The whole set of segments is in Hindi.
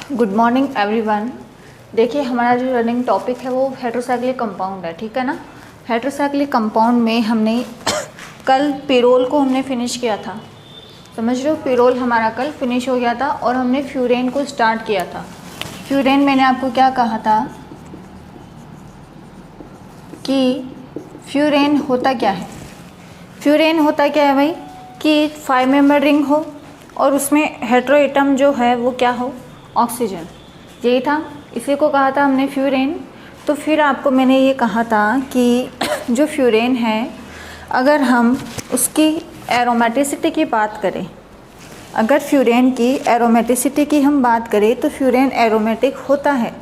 Good morning everyone. देखिए हमारा जो रनिंग टॉपिक है वो हेटेरोसाइक्लिक कंपाउंड है, ठीक है ना। हेटेरोसाइक्लिक कंपाउंड में हमने कल पिरोल को हमने फिनिश किया था, समझ रहे हो। पिरोल हमारा कल फिनिश हो गया था और हमने फ्यूरेन को स्टार्ट किया था। फ्यूरेन मैंने आपको क्या कहा था कि फ्यूरेन होता क्या है। फ्यूरेन होता क्या है भाई कि 5 मेंबर रिंग हो और उसमें हेटेरो एटम जो है वो क्या हो, ऑक्सीजन। यही था, इसी को कहा था हमने फ्यूरेन। तो फिर आपको मैंने ये कहा था कि जो फ्यूरेन है, अगर हम उसकी एरोमेटिसिटी की बात करें, अगर फ्यूरेन की एरोमेटिसिटी की हम बात करें तो फ्यूरेन एरोमेटिक होता है,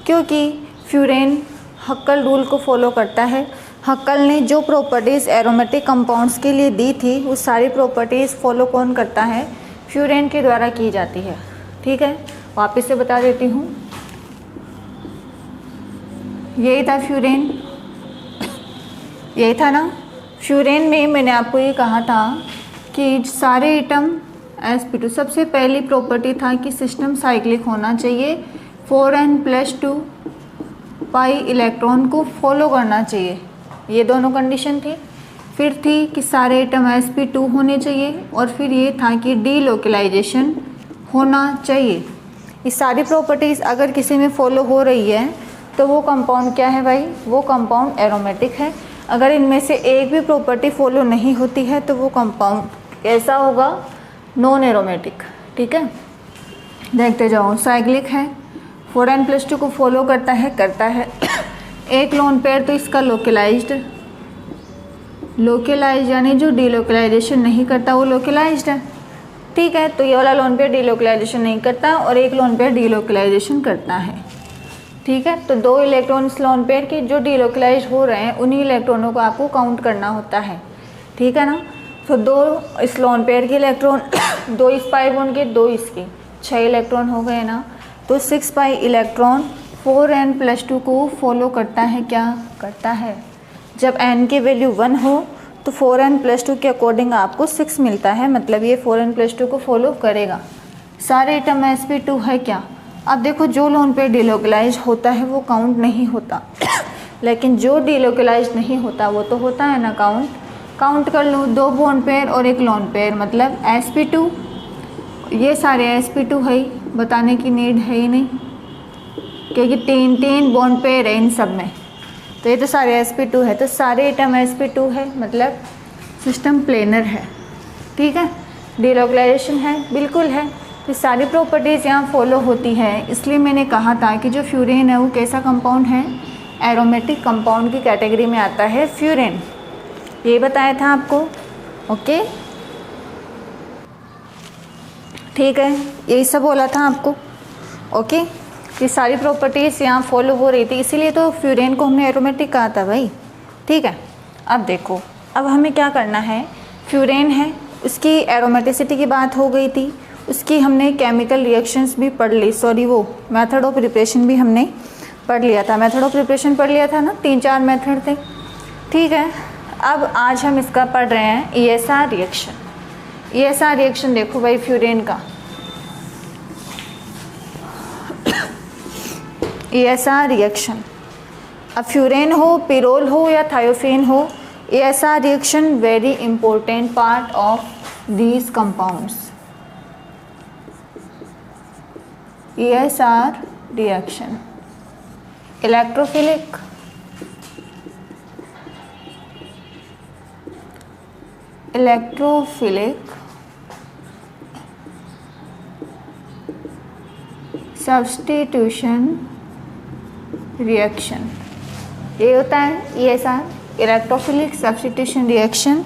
क्योंकि फ्यूरेन हक्कल रूल को फॉलो करता है। हक्कल ने जो प्रॉपर्टीज़ एरोमेटिक कंपाउंड्स के लिए दी थी वो सारी प्रॉपर्टीज़ फॉलो कौन करता है, फ्यूरेन के द्वारा की जाती है, ठीक है। वापस से बता देती हूँ, यही था फ्यूरेन, यही था ना। फ्यूरेन में मैंने आपको ये कहा था कि सारे एटम sp2, सबसे पहली प्रॉपर्टी था कि सिस्टम साइक्लिक होना चाहिए, 4n+2 पाई इलेक्ट्रॉन को फॉलो करना चाहिए, ये दोनों कंडीशन थी। फिर थी कि सारे एटम sp2 होने चाहिए, और फिर ये था कि डीलोकलाइजेशन होना चाहिए। ये सारी प्रॉपर्टीज़ अगर किसी में फॉलो हो रही है तो वो कंपाउंड क्या है भाई, वो कंपाउंड एरोमेटिक है। अगर इनमें से एक भी प्रॉपर्टी फॉलो नहीं होती है तो वो कंपाउंड कैसा होगा, नॉन एरोमेटिक, ठीक है। देखते जाओ, साइक्लिक है, 4n+2 को फॉलो करता है एक लोन पेयर तो इसका लोकलाइज्ड यानी जो डीलोकलाइजेशन नहीं करता वो लोकलाइज्ड है, ठीक है। तो ये वाला लोन पेयर डीलोकलाइजेशन नहीं करता और एक लोन पेयर डीलोकलाइजेशन करता है, ठीक है। तो 2 इलेक्ट्रॉन इस लोन पेयर के जो डीलोकलाइज हो रहे हैं उन्हीं इलेक्ट्रॉनों को आपको काउंट करना होता है, ठीक है ना। तो 2 इस लोन पेयर के इलेक्ट्रॉन 2 इस पाई बॉन्ड के, 2 इसके, 6 इलेक्ट्रॉन हो गए ना। तो 6 पाई इलेक्ट्रॉन 4n+2 को फॉलो करता है, क्या करता है। जब n की वैल्यू 1 हो तो 4n+2 के अकॉर्डिंग आपको 6 मिलता है, मतलब ये 4n+2 को फॉलो करेगा। सारे एटम sp2 है क्या। अब देखो, जो लोन पेयर डीलोकलाइज होता है वो काउंट नहीं होता लेकिन जो डीलोकलाइज नहीं होता वो तो होता है ना काउंट कर लूँ। 2 बॉन्ड पेयर और एक लोन पेयर, मतलब sp2, ये सारे sp2 है ही, बताने की नीड है ही नहीं क्योंकि 3 बॉन्ड पेयर है इन सब में। तो ये तो सारे sp2 है, तो सारे एटम sp2 है, मतलब सिस्टम प्लेनर है, ठीक है। डीलोकलाइजेशन है, बिल्कुल है। ये सारी प्रॉपर्टीज़ यहाँ फॉलो होती है, इसलिए मैंने कहा था कि जो फ्यूरेन है वो कैसा कंपाउंड है, एरोमेटिक कंपाउंड की कैटेगरी में आता है फ्यूरेन, ये बताया था आपको, ओके, ठीक है। यही सब बोला था आपको, ओके। ये सारी प्रॉपर्टीज़ यहाँ फॉलो हो रही थी, इसीलिए तो फ्यूरेन को हमने एरोमेटिक कहा था भाई, ठीक है। अब देखो, अब हमें क्या करना है, फ्यूरेन है, उसकी एरोमेटिसिटी की बात हो गई थी, उसकी हमने केमिकल रिएक्शंस भी पढ़ ली, सॉरी वो मेथड ऑफ प्रिपरेशन भी हमने पढ़ लिया था। मेथड ऑफ प्रिपरेशन पढ़ लिया था ना, 3-4 मेथड थे, ठीक है। अब आज हम इसका पढ़ रहे हैं ESR रिएक्शन। ESR रिएक्शन देखो भाई फ्यूरेन का, ESR रिएक्शन। अब फ्यूरेन हो, पिरोल हो या थायोफेन हो, ESR reaction very important part of these compounds. ESR reaction, electrophilic, substitution reaction, ये होता है ESR, electrophilic substitution reaction,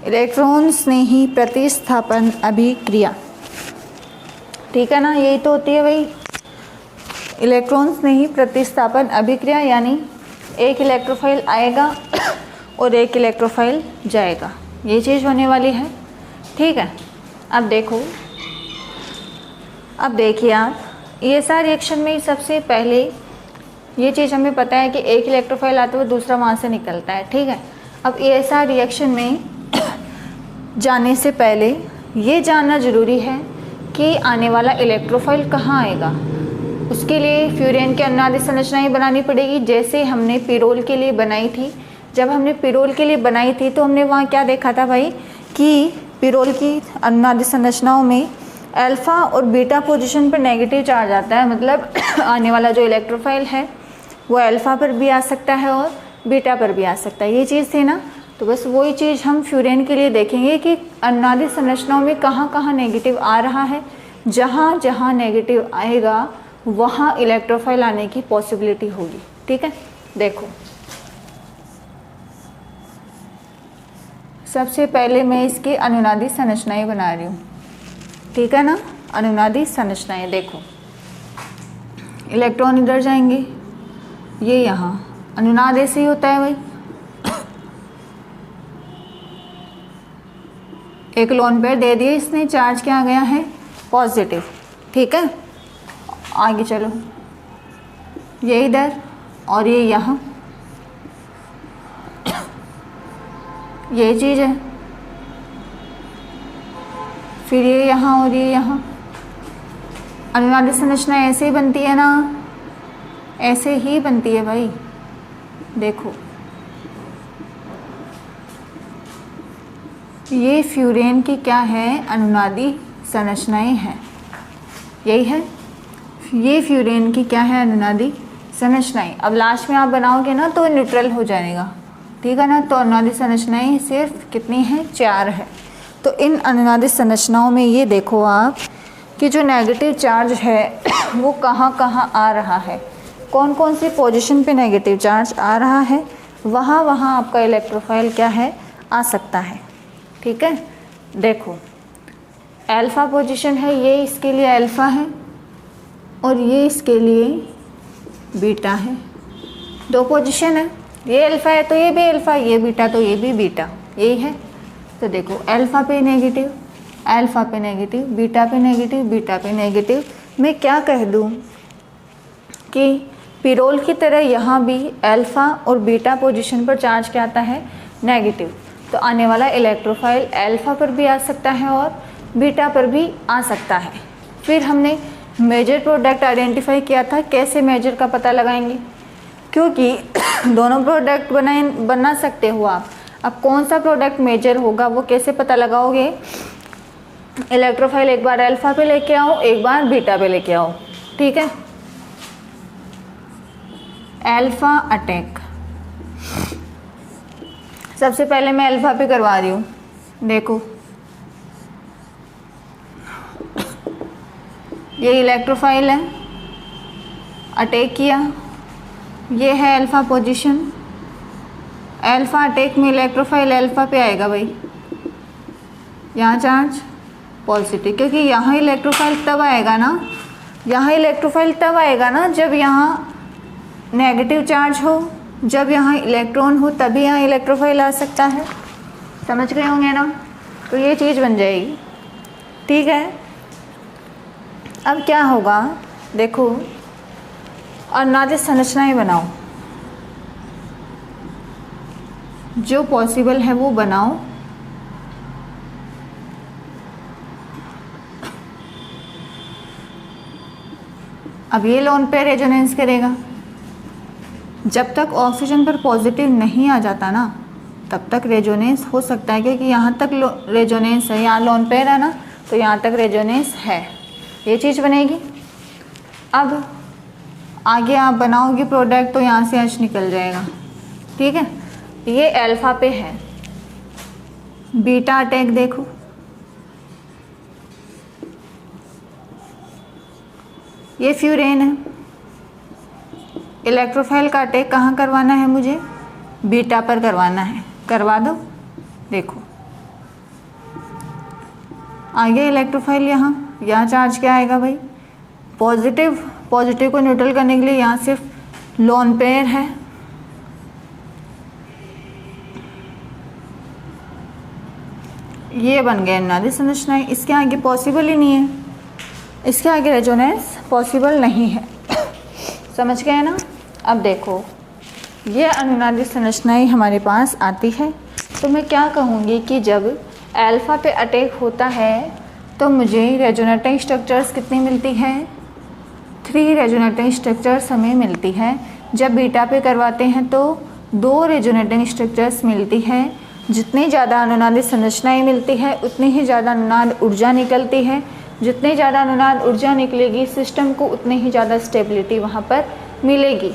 electron स्नेही प्रतिस्थापन अभिक्रिया, ठीक है ना। यही तो होती है भाई इलेक्ट्रॉन स्नेही प्रतिस्थापन अभिक्रिया, यानी एक इलेक्ट्रोफाइल आएगा और एक इलेक्ट्रोफाइल जाएगा, ये चीज़ होने वाली है, ठीक है। अब देखो, अब देखिए आप, ESR रिएक्शन में सबसे पहले ये चीज़ हमें पता है कि एक इलेक्ट्रोफाइल आता है वो दूसरा वहाँ से निकलता है, ठीक है। अब ESR रिएक्शन में जाने से पहले ये जानना ज़रूरी है कि आने वाला इलेक्ट्रोफाइल कहाँ आएगा। उसके लिए फ्यूरेन की अनुनादी संरचनाएं बनानी पड़ेगी, जैसे हमने पिरोल के लिए बनाई थी। जब हमने पिरोल के लिए बनाई थी तो हमने वहाँ क्या देखा था भाई कि पिरोल की अनुनादी संरचनाओं में अल्फ़ा और बीटा पोजीशन पर नेगेटिव चार्ज आता है, मतलब आने वाला जो इलेक्ट्रोफाइल है वो अल्फ़ा पर भी आ सकता है और बीटा पर भी आ सकता है। ये चीज़ थी ना, तो बस वही चीज़ हम फ्यूरेन के लिए देखेंगे कि अनुनादी संरचनाओं में कहाँ कहाँ नेगेटिव आ रहा है। जहाँ जहाँ नेगेटिव आएगा वहाँ इलेक्ट्रोफाइल आने की पॉसिबिलिटी होगी। ठीक है, देखो सबसे पहले मैं इसकी अनुनादी संरचनाएं बना रही हूँ। ठीक है ना, अनुनादी संरचनाएं देखो, इलेक्ट्रॉन इधर जाएंगे, ये यहाँ अनुनाद ऐसे ही होता है भाई। एक लोन पेयर दे दिए इसने, चार्ज क्या आ गया है पॉजिटिव। ठीक है, आगे चलो, ये इधर और ये यहाँ, ये चीज़ है। फिर ये यहाँ और ये यहाँ। अनुनादी संरचना ऐसे ही बनती है ना, ऐसे ही बनती है भाई। देखो ये फ्यूरेन की क्या है, अनुनादी संरचनाएं हैं, यही है। ये फ्यूरेन की क्या है, अनुनादी संरचनाएं। अब लास्ट में आप बनाओगे ना तो न्यूट्रल हो जाएगा। ठीक है ना, तो अनुनादी संरचनाएं सिर्फ कितनी हैं, 4 है। तो इन अनुनादी संरचनाओं में ये देखो आप कि जो नेगेटिव चार्ज है वो कहाँ कहाँ आ रहा है, कौन कौन सी पोजीशन पे नेगेटिव चार्ज आ रहा है, वहाँ वहाँ आपका इलेक्ट्रोफाइल क्या है, आ सकता है। ठीक है, देखो अल्फ़ा पोजीशन है, ये इसके लिए अल्फ़ा है और ये इसके लिए बीटा है। 2 पोजीशन है, ये अल्फ़ा है तो ये भी अल्फ़ा, ये बीटा तो ये भी बीटा, यही है। तो देखो अल्फ़ा पे नेगेटिव, अल्फ़ा पे नेगेटिव, बीटा पे नेगेटिव, बीटा पे नेगेटिव। मैं क्या कह दूँ कि पिरोल की तरह यहाँ भी अल्फ़ा और बीटा पोजीशन पर चार्ज क्या आता है, नेगेटिव। तो आने वाला इलेक्ट्रोफाइल अल्फ़ा पर भी आ सकता है और बीटा पर भी आ सकता है। फिर हमने मेजर प्रोडक्ट आइडेंटिफाई किया था। कैसे मेजर का पता लगाएंगे, क्योंकि दोनों प्रोडक्ट बना सकते हो आप। अब कौन सा प्रोडक्ट मेजर होगा वो कैसे पता लगाओगे, इलेक्ट्रोफाइल एक बार अल्फ़ा पे लेके आओ, एक बार बीटा पे लेके आओ। ठीक है, अल्फ़ा अटैक सबसे पहले मैं अल्फ़ा पे करवा रही हूँ। देखो ये इलेक्ट्रोफाइल है, अटैक किया, ये है अल्फ़ा पोजीशन। अल्फ़ा अटैक में इलेक्ट्रोफाइल अल्फ़ा पे आएगा भाई, यहाँ चार्ज पॉजिटिव, क्योंकि यहाँ इलेक्ट्रोफाइल तब आएगा ना, यहाँ इलेक्ट्रोफाइल तब आएगा ना जब यहाँ नेगेटिव चार्ज हो, जब यहाँ इलेक्ट्रॉन हो, तभी यहाँ इलेक्ट्रोफाइल आ सकता है। समझ गए होंगे ना, तो ये चीज़ बन जाएगी। ठीक है, अब क्या होगा, देखो अनुनादी संरचनाएं बनाओ, जो पॉसिबल है वो बनाओ। अब ये लोन पे रेजोनेंस करेगा, जब तक ऑक्सीजन पर पॉजिटिव नहीं आ जाता ना तब तक रेजोनेंस हो सकता है, क्योंकि यहाँ तक रेजोनेंस है, यहाँ लोन पेयर है ना, तो यहाँ तक रेजोनेंस है, ये चीज़ बनेगी। अब आगे आप बनाओगे प्रोडक्ट तो यहाँ से H निकल जाएगा। ठीक है, ये अल्फ़ा पे है। बीटा अटैक देखो, ये फ्यूरेन है। इलेक्ट्रोफाइल का अटैक कहाँ करवाना है मुझे, बीटा पर करवाना है, करवा दो। देखो आगे इलेक्ट्रोफाइल यहाँ चार्ज क्या आएगा भाई, पॉजिटिव। पॉजिटिव को न्यूट्रल करने के लिए यहाँ सिर्फ लोन पेयर है। ये बन गए अनुनादी संरचनाएं, इसके आगे पॉसिबल ही नहीं है, इसके आगे रेजोनेंस पॉसिबल नहीं है। समझ गए ना। अब देखो ये अनुनादी संरचनाएं हमारे पास आती है, तो मैं क्या कहूँगी कि जब अल्फ़ा पे अटैक होता है तो मुझे रेजोनेटिंग स्ट्रक्चर्स कितनी मिलती है, 3 रेजोनेटिंग स्ट्रक्चर्स हमें मिलती है। जब बीटा पे करवाते हैं तो 2 रेजोनेटिंग स्ट्रक्चर्स मिलती है। जितनी ज़्यादा अनुनादित संरचनाएं मिलती है उतनी ही ज़्यादा अनुनाद ऊर्जा निकलती है। जितनी ज़्यादा अनुनाद ऊर्जा निकलेगी सिस्टम को उतनी ही ज़्यादा स्टेबिलिटी वहाँ पर मिलेगी।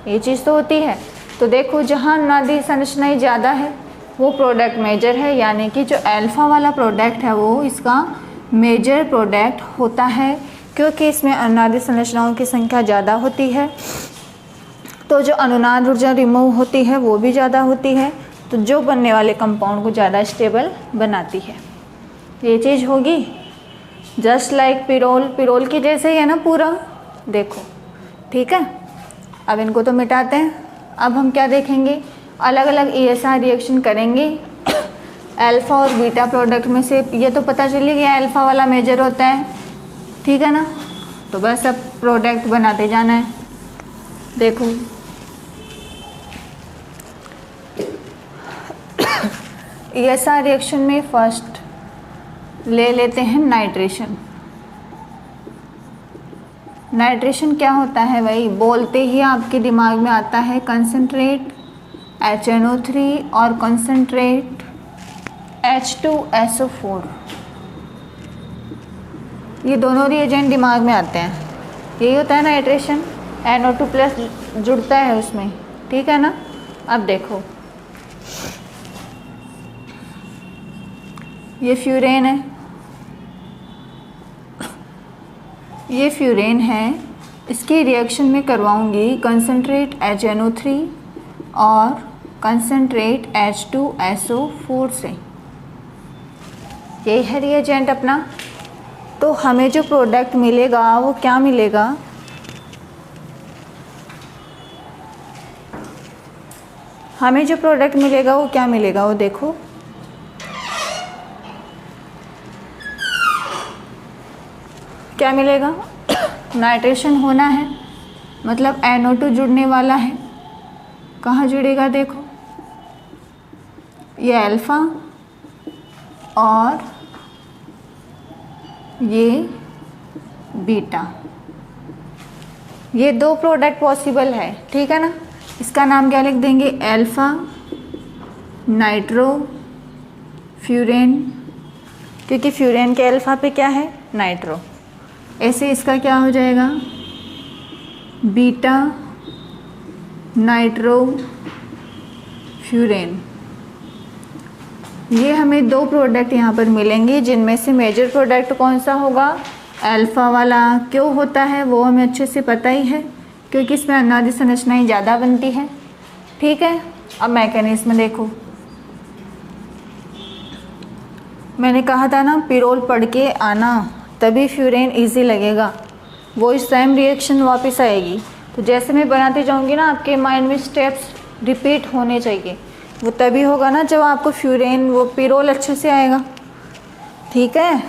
ये चीज़ तो होती है। तो देखो जहाँ अनुनादित संरचनाएं ज़्यादा है वो प्रोडक्ट मेजर है, यानी कि जो अल्फ़ा वाला प्रोडक्ट है वो इसका मेजर प्रोडक्ट होता है, क्योंकि इसमें अनुनादित संरचनाओं की संख्या ज़्यादा होती है। तो जो अनुनाद ऊर्जा रिमूव होती है वो भी ज़्यादा होती है, तो जो बनने वाले कंपाउंड को ज़्यादा स्टेबल बनाती है। ये चीज़ होगी। जस्ट लाइक पिरोल, पिरोल की जैसे ही है ना पूरा, देखो ठीक है। अब इनको तो मिटाते हैं। अब हम क्या देखेंगे, अलग अलग ESR रिएक्शन करेंगे अल्फ़ा और बीटा प्रोडक्ट में से। ये तो पता चली गया अल्फ़ा वाला मेजर होता है, ठीक है ना। तो बस अब प्रोडक्ट बनाते जाना है। देखो ESR रिएक्शन में फर्स्ट ले लेते हैं नाइट्रेशन। नाइट्रेशन क्या होता है भाई, बोलते ही आपके दिमाग में आता है कंसंट्रेट HNO3 और कंसंट्रेट H2SO4। ये दोनों रिएजेंट दिमाग में आते हैं। यही होता है नाइट्रेशन, NO2 प्लस जुड़ता है उसमें, ठीक है ना। अब देखो ये फ्यूरेन है, ये फ्यूरेन है। इसकी रिएक्शन में करवाऊंगी कंसंट्रेट HNO3 और कंसंट्रेट H2SO4 से। यही है रिएजेंट अपना। तो हमें जो प्रोडक्ट मिलेगा वो क्या मिलेगा, हमें जो प्रोडक्ट मिलेगा वो क्या मिलेगा, वो देखो क्या मिलेगा। नाइट्रेशन होना है मतलब NO2 जुड़ने वाला है। कहाँ जुड़ेगा, देखो ये अल्फ़ा और ये बीटा, ये 2 प्रोडक्ट पॉसिबल है, ठीक है ना। इसका नाम क्या लिख देंगे, अल्फ़ा नाइट्रो फ्यूरेन, क्योंकि फ्यूरेन के अल्फ़ा पे क्या है, नाइट्रो। ऐसे इसका क्या हो जाएगा, बीटा नाइट्रो फ्यूरेन। ये हमें 2 प्रोडक्ट यहाँ पर मिलेंगे, जिनमें से मेजर प्रोडक्ट कौन सा होगा, अल्फ़ा वाला। क्यों होता है वो हमें अच्छे से पता ही है, क्योंकि इसमें अनुनादित संरचनाएं ज़्यादा बनती है, ठीक है। अब मैकेनिज्म देखो, मैंने कहा था ना पिरोल पढ़ के आना, तभी फ्यूरेन इजी लगेगा, वो इस टाइम रिएक्शन वापस आएगी। तो जैसे मैं बनाते जाऊंगी ना, आपके माइंड में स्टेप्स रिपीट होने चाहिए। वो तभी होगा ना जब आपको फ्यूरेन वो पिरोल अच्छे से आएगा, ठीक है।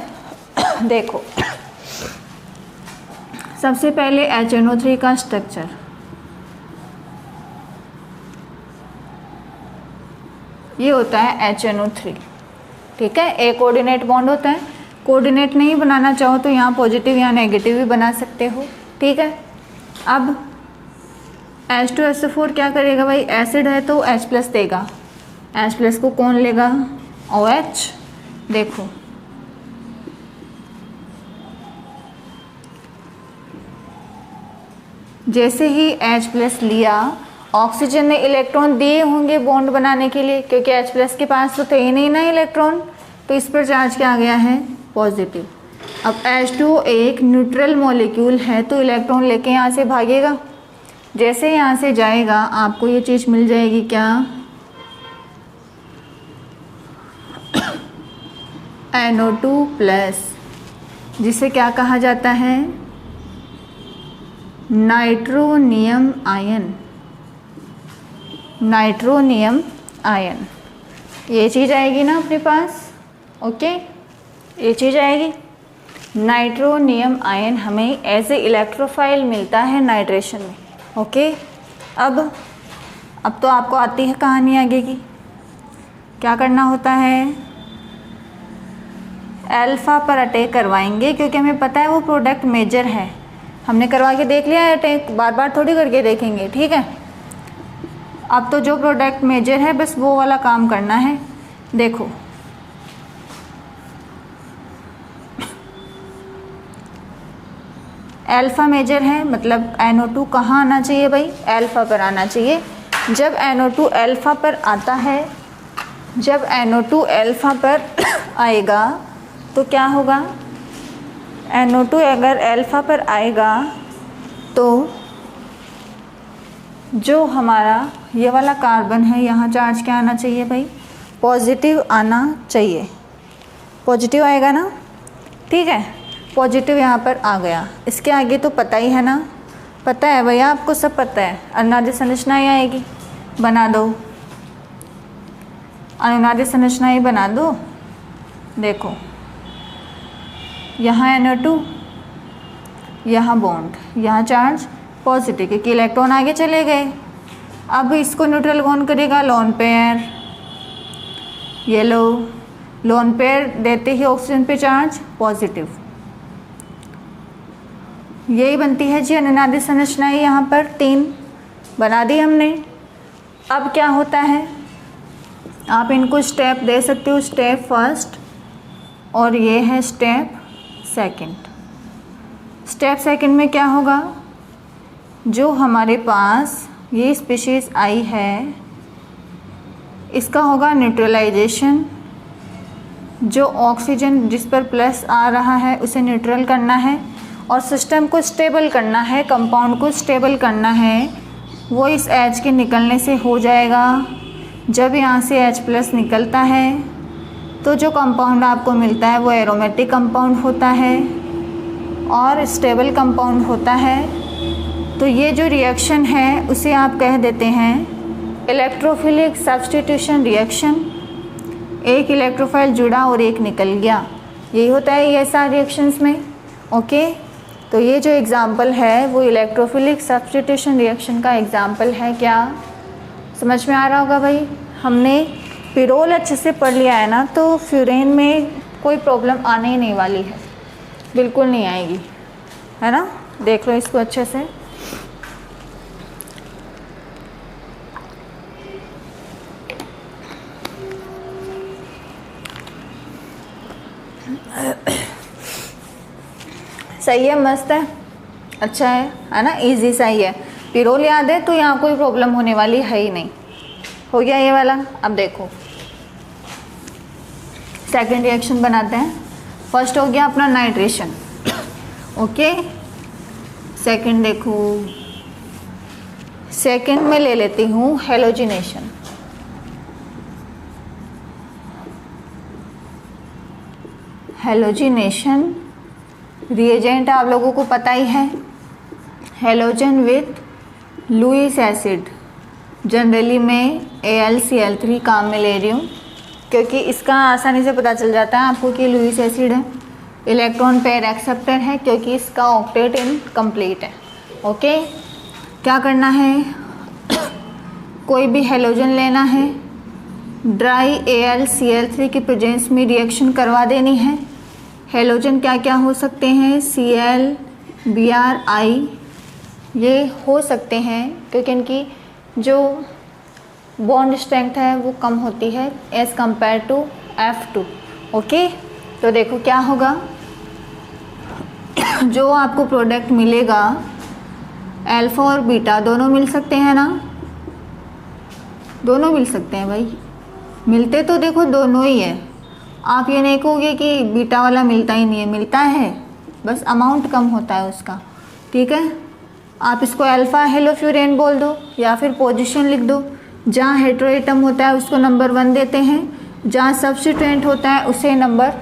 देखो सबसे पहले HNO3 का स्ट्रक्चर, ये होता है HNO3, ठीक है। एक कोऑर्डिनेट बॉन्ड होता है। कोऑर्डिनेट नहीं बनाना चाहो तो यहाँ पॉजिटिव या नेगेटिव भी बना सकते हो, ठीक है। अब H2SO4 क्या करेगा भाई, एसिड है तो H प्लस देगा। H प्लस को कौन लेगा, OH। देखो जैसे ही H प्लस लिया, ऑक्सीजन ने इलेक्ट्रॉन दिए होंगे बॉन्ड बनाने के लिए, क्योंकि H प्लस के पास तो थे ही नहीं ना इलेक्ट्रॉन, तो इस पर चार्ज क्या आ गया है, पॉजिटिव। अब H2O एक न्यूट्रल मॉलिक्यूल है तो इलेक्ट्रॉन लेके यहाँ से भागेगा। जैसे यहाँ से जाएगा आपको ये चीज़ मिल जाएगी, क्या, NO2 प्लस, जिसे क्या कहा जाता है, नाइट्रोनियम आयन। नाइट्रोनियम आयन ये चीज़ आएगी ना अपने पास, ओके। ये चीज़ आएगी नाइट्रोनियम आयन, हमें एज ए इलेक्ट्रोफाइल मिलता है नाइट्रेशन में, ओके। अब तो आपको आती है कहानी आगे की। क्या करना होता है, अल्फ़ा पर अटैक करवाएंगे, क्योंकि हमें पता है वो प्रोडक्ट मेजर है। हमने करवा के देख लिया है टेक, बार बार थोड़ी करके देखेंगे, ठीक है। अब तो जो प्रोडक्ट मेजर है बस वो वाला काम करना है। देखो अल्फ़ा मेजर है, मतलब NO2 कहाँ आना चाहिए भाई, अल्फ़ा पर आना चाहिए। जब NO2 अल्फ़ा पर आता है, जब NO2 अल्फ़ा पर आएगा तो क्या होगा, NO2 अगर अल्फ़ा पर आएगा तो जो हमारा ये वाला कार्बन है यहाँ चार्ज क्या आना चाहिए भाई, पॉजिटिव आना चाहिए, पॉजिटिव आएगा ना, ठीक है। पॉजिटिव यहाँ पर आ गया, इसके आगे तो पता ही है ना, पता है भैया आपको, सब पता है। अनुनादी संरचना ही आएगी, बना दो, अनुनादी संरचना ही बना दो। देखो यहाँ NO2, यहाँ बॉन्ड, यहाँ चार्ज पॉजिटिव, क्योंकि इलेक्ट्रॉन आगे चले गए। अब इसको न्यूट्रल कौन करेगा, लोन पेयर, ये लो, लोन पेयर देते ही ऑक्सीजन पे चार्ज पॉजिटिव, यही बनती है जी अनुनादी संरचनाएं। यहाँ पर 3 बना दी हमने। अब क्या होता है, आप इनको स्टेप दे सकते हो, स्टेप फर्स्ट और ये है स्टेप सेकंड। स्टेप सेकंड में क्या होगा, जो हमारे पास ये स्पीशीज़ आई है इसका होगा न्यूट्रलाइजेशन। जो ऑक्सीजन जिस पर प्लस आ रहा है उसे न्यूट्रल करना है और सिस्टम को स्टेबल करना है, कंपाउंड को स्टेबल करना है, वो इस H के निकलने से हो जाएगा। जब यहाँ से H+ निकलता है तो जो कंपाउंड आपको मिलता है वो एरोमेटिक कंपाउंड होता है और स्टेबल कंपाउंड होता है। तो ये जो रिएक्शन है उसे आप कह देते हैं इलेक्ट्रोफिलिक सब्स्टिट्यूशन रिएक्शन। एक इलेक्ट्रोफाइल जुड़ा और एक निकल गया, यही होता है ये सारे रिएक्शंस में, ओके। तो ये जो एग्ज़ाम्पल है वो इलेक्ट्रोफिलिक सब्स्टिट्यूशन रिएक्शन का एग्ज़ाम्पल है। क्या समझ में आ रहा होगा भाई, हमने पिरोल अच्छे से पढ़ लिया है ना, तो फ्यूरेन में कोई प्रॉब्लम आने ही नहीं वाली है, बिल्कुल नहीं आएगी, है ना। देख लो इसको अच्छे से। सही है, मस्त है, अच्छा है ना, इजी सा ही है। पिरोल याद है तो यहाँ कोई प्रॉब्लम होने वाली है ही नहीं। हो गया ये वाला। अब देखो सेकंड रिएक्शन बनाते हैं। फर्स्ट हो गया अपना नाइट्रेशन, ओके। सेकंड देखो, सेकंड में ले लेती हूँ हेलोजिनेशन। हेलोजिनेशन रिएजेंट आप लोगों को पता ही है, halogen with Lewis acid. Generally मैं AlCl3 काम में ले रही हूँ क्योंकि इसका आसानी से पता चल जाता है आपको कि लुईस एसिड है। इलेक्ट्रॉन पेयर एक्सेप्टर है क्योंकि इसका ऑक्टेट इनकम्प्लीट है, ओके। क्या करना है, कोई भी हेलोजन लेना है, ड्राई AlCl3 की प्रेजेंस में रिएक्शन करवा देनी है। हेलोजन क्या क्या हो सकते हैं, Cl, Br, I ये हो सकते हैं क्योंकि इनकी जो बॉन्ड स्ट्रेंथ है वो कम होती है as compare to F2, okay. तो देखो क्या होगा, जो आपको प्रोडक्ट मिलेगा अल्फ़ा और बीटा दोनों मिल सकते हैं ना, दोनों मिल सकते हैं भाई, मिलते तो देखो दोनों ही है। आप ये नहीं कहोगे कि बीटा वाला मिलता ही नहीं है, मिलता है, बस अमाउंट कम होता है उसका, ठीक है। आप इसको अल्फ़ा हेलोफ्यूरेन बोल दो या फिर पोजीशन लिख दो। जहाँ हेटेरोएटम होता है उसको नंबर 1 देते हैं, जहाँ सब्स्टिट्यूएंट होता है उसे नंबर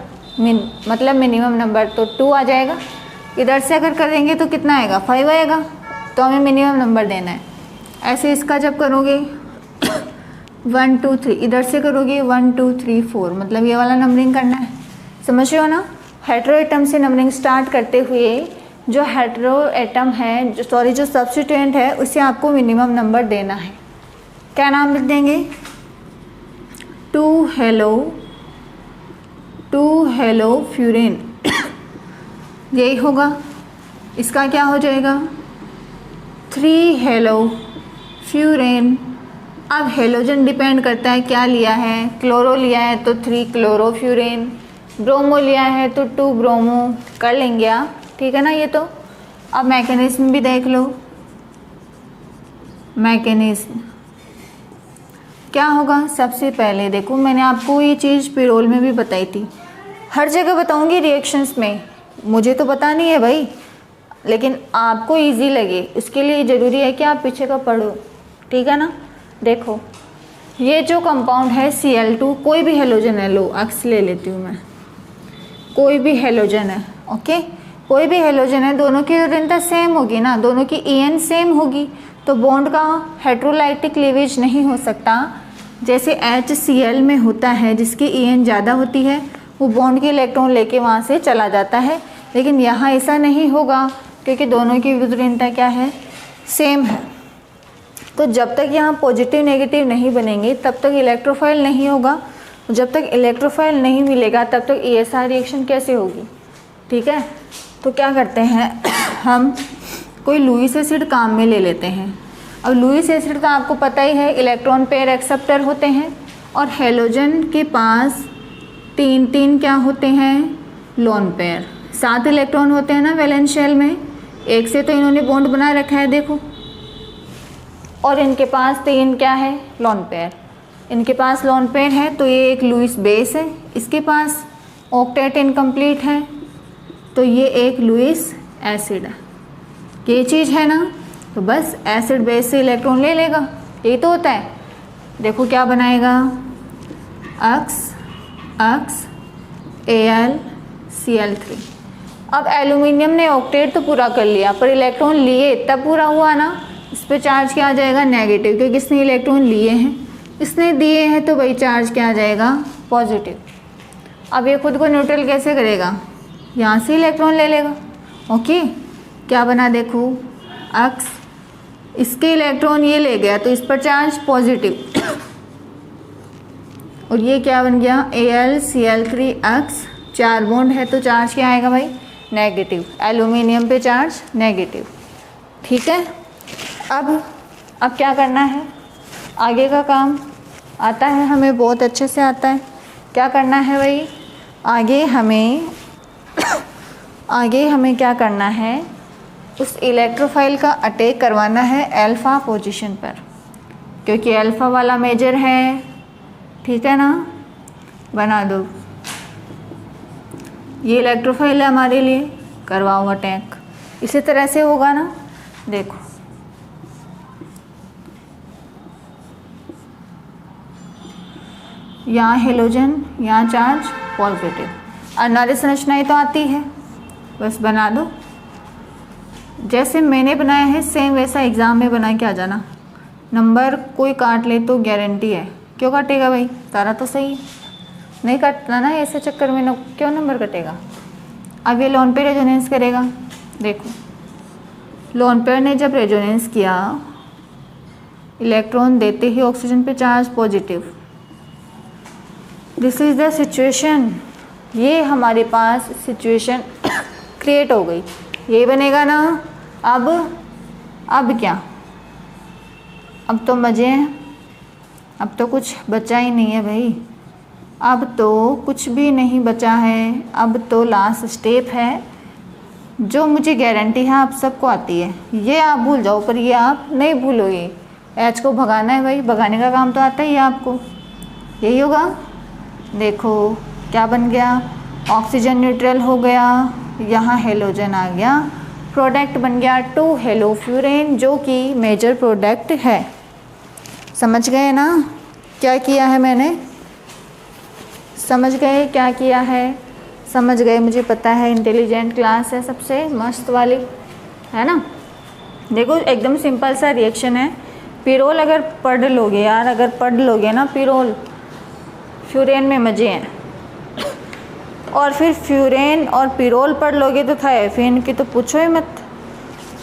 मतलब मिनिमम नंबर तो 2 आ जाएगा। इधर से अगर करेंगे तो कितना आएगा, 5 आएगा, तो हमें मिनिमम नंबर देना है। ऐसे इसका जब करोगे 1 2 3, इधर से करोगे 1 2 3 4, मतलब ये वाला नंबरिंग करना है, समझ रहे हो ना। हेटेरोएटम से नंबरिंग स्टार्ट करते हुए जो हेटेरोएटम है, जो सब्स्टिट्यूएंट है उसे आपको मिनिमम नंबर देना है। क्या नाम लिख देंगे, 2 हेलोफ्यूरेन यही होगा, इसका क्या हो जाएगा 3 हेलो फ्यूरेन। अब हेलोजन डिपेंड करता है क्या लिया है, क्लोरो लिया है तो 3 क्लोरोफ्यूरेन, ब्रोमो लिया है तो 2 ब्रोमो, कर लेंगे आप, ठीक है ना। ये तो अब मैकेनिज्म भी देख लो। मैकेनिज्म क्या होगा, सबसे पहले देखो मैंने आपको ये चीज़ पिरोल में भी बताई थी, हर जगह बताऊंगी रिएक्शंस में, मुझे तो पता नहीं है भाई, लेकिन आपको इजी लगे उसके लिए ज़रूरी है कि आप पीछे का पढ़ो, ठीक है ना। देखो ये जो कंपाउंड है Cl2, कोई भी हेलोजन है, लो अक्स ले लेती हूँ मैं, कोई भी हेलोजन है, ओके, कोई भी हेलोजन है, दोनों की ऋणता सेम होगी ना, दोनों की En सेम होगी, तो बॉन्ड का हेट्रोलाइटिक क्लीवेज नहीं हो सकता। जैसे HCl में होता है, जिसकी En ज़्यादा होती है वो बॉन्ड के इलेक्ट्रॉन लेके वहाँ से चला जाता है, लेकिन यहाँ ऐसा नहीं होगा क्योंकि दोनों की विद्युत क्या है, सेम है। तो जब तक यहाँ पॉजिटिव नेगेटिव नहीं बनेंगे तब तक इलेक्ट्रोफाइल नहीं होगा, जब तक इलेक्ट्रोफाइल नहीं मिलेगा तब तक ESR रिएक्शन कैसे होगी, ठीक है। तो क्या करते हैं हम कोई लुईस एसिड काम में ले लेते हैं। अब लुईस एसिड का आपको पता ही है इलेक्ट्रॉन पेयर एक्सेप्टर होते हैं, और हेलोजन के पास 3 क्या होते हैं, लोन पेयर, 7 इलेक्ट्रॉन होते हैं ना वैलेंस शेल में, एक से तो इन्होंने बॉन्ड बना रखा है देखो, और इनके पास 3 क्या है, लोन पेयर, इनके पास लोन पेयर है, तो ये एक लुईस बेस है, इसके पास ऑक्टेट इनकम्प्लीट है, तो ये एक लुईस एसिड है, ये चीज़ है ना। तो बस एसिड बेस से इलेक्ट्रॉन ले लेगा, यही तो होता है। देखो क्या बनाएगा, अक्स अक्स AlCl3। अब एल्यूमिनियम ने ऑक्टेट तो पूरा कर लिया, पर इलेक्ट्रॉन लिए तब पूरा हुआ ना, इस पर चार्ज क्या आ जाएगा, नेगेटिव, क्योंकि इसने इलेक्ट्रॉन लिए हैं, इसने दिए हैं, तो भाई चार्ज क्या आ जाएगा, पॉजिटिव। अब ये खुद को न्यूट्रल कैसे करेगा, यहाँ से इलेक्ट्रॉन ले लेगा, ओके। क्या बना देखो, अक्स, इसके इलेक्ट्रॉन ये ले गया तो इस पर चार्ज पॉजिटिव, और ये क्या बन गया, AlCl3 अक्स, 4 बॉन्ड है तो चार्ज क्या आएगा भाई, नेगेटिव, एल्यूमिनियम पे चार्ज नेगेटिव, ठीक है। अब क्या करना है, आगे का काम आता है हमें, बहुत अच्छे से आता है। क्या करना है भाई, आगे हमें क्या करना है, उस इलेक्ट्रोफाइल का अटैक करवाना है अल्फ़ा पोजीशन पर, क्योंकि अल्फ़ा वाला मेजर है, ठीक है ना। बना दो, ये इलेक्ट्रोफाइल है हमारे लिए, करवाओ अटैक, इसी तरह से होगा ना। देखो यहाँ हेलोजन, यहाँ चार्ज पॉजिटिव, अनार्य संरचनाएं तो आती है, बस बना दो, जैसे मैंने बनाया है सेम वैसा एग्ज़ाम में बना के आ जाना। नंबर कोई काट ले तो गारंटी है, क्यों काटेगा भाई, सारा तो सही है, नहीं काटना ना ऐसे चक्कर में, क्यों नंबर कटेगा। अब ये लोन पे रेजोनेंस करेगा, देखो लोन पेयर ने जब रेजोनेंस किया, इलेक्ट्रॉन देते ही ऑक्सीजन पे charge positive, this is the situation, ये हमारे पास सिचुएशन क्रिएट हो गई, ये बनेगा ना। अब क्या, अब तो मज़े हैं, अब तो कुछ बचा ही नहीं है भाई, अब तो कुछ भी नहीं बचा है, अब तो लास्ट स्टेप है, जो मुझे गारंटी है आप सबको आती है, ये आप भूल जाओ पर ये आप नहीं भूलोगे। एच को भगाना है भाई, भगाने का काम तो आता ही है आपको, यही होगा। देखो क्या बन गया, ऑक्सीजन न्यूट्रल हो गया, यहाँ हेलोजन आ गया, प्रोडक्ट बन गया 2 हेलोफ्यूरेन, जो कि मेजर प्रोडक्ट है। समझ गए ना क्या किया है मैंने, समझ गए क्या किया है, समझ गए, मुझे पता है इंटेलिजेंट क्लास है सबसे मस्त वाली, है ना। देखो एकदम सिंपल सा रिएक्शन है, पिरोल अगर पढ़ लोगे यार, अगर पढ़ लोगे ना पिरोल, फ्यूरेन में मज़े हैं, और फिर फ्यूरेन और पिरोल पढ़ लोगे तो थायोफेन की तो पूछो ही मत,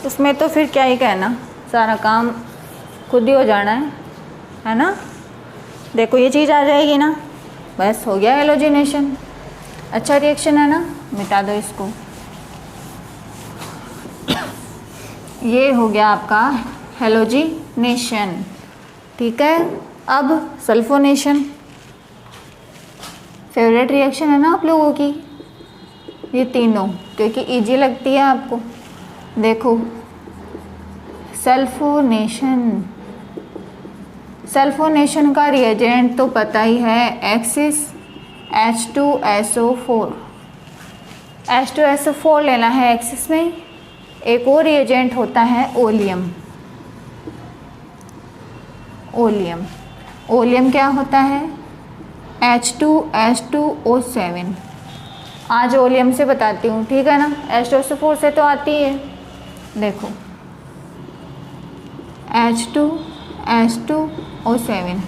उसमें तो फिर क्या ही कहना, सारा काम खुद ही हो जाना है ना। देखो ये चीज़ आ जाएगी ना, बस हो गया हेलोजिनेशन। अच्छा रिएक्शन है ना, मिटा दो इसको। ये हो गया आपका हेलोजिनेशन। ठीक है, अब सल्फोनेशन, फेवरेट रिएक्शन है ना आप लोगों की ये तीनों, क्योंकि इजी लगती है आपको। देखो सल्फोनेशन, सल्फोनेशन का रिएजेंट तो पता ही है, एक्सिस H2SO4, H2SO4 लेना है एक्सिस में। एक और रिएजेंट होता है ओलियम। ओलियम, ओलियम क्या होता है, H2H2O7। आज ओलियम से बताती हूँ, ठीक है ना। H2SO4 से तो आती है, देखो H2H2O7।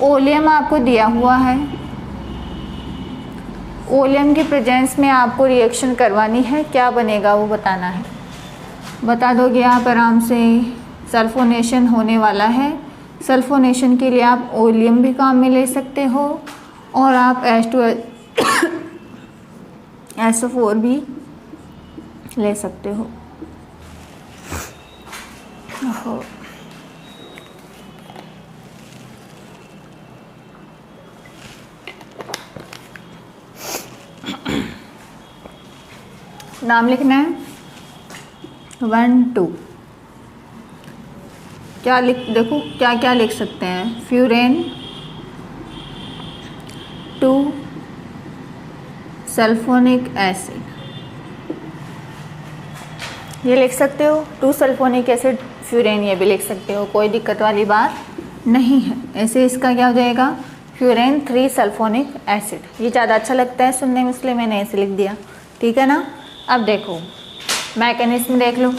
ओलियम आपको दिया हुआ है, ओलियम की प्रेजेंस में आपको रिएक्शन करवानी है, क्या बनेगा वो बताना है। बता दोगे आप आराम से, सल्फोनेशन होने वाला है। सल्फोनेशन के लिए आप ओलियम भी काम में ले सकते हो और आप H2SO4 भी ले सकते हो। नाम लिखना है 1 2। क्या लिख, देखो क्या क्या लिख सकते हैं, फ्यूरेन 2 सल्फोनिक एसिड, ये लिख सकते हो। 2 सल्फोनिक एसिड फ्यूरेन, ये भी लिख सकते हो, कोई दिक्कत वाली बात नहीं है। ऐसे इसका क्या हो जाएगा, फ्यूरेन 3 सल्फोनिक एसिड। ये ज़्यादा अच्छा लगता है सुनने में, इसलिए मैंने ऐसे लिख दिया, ठीक है ना। अब देखो मैकेनिज्म देख लो।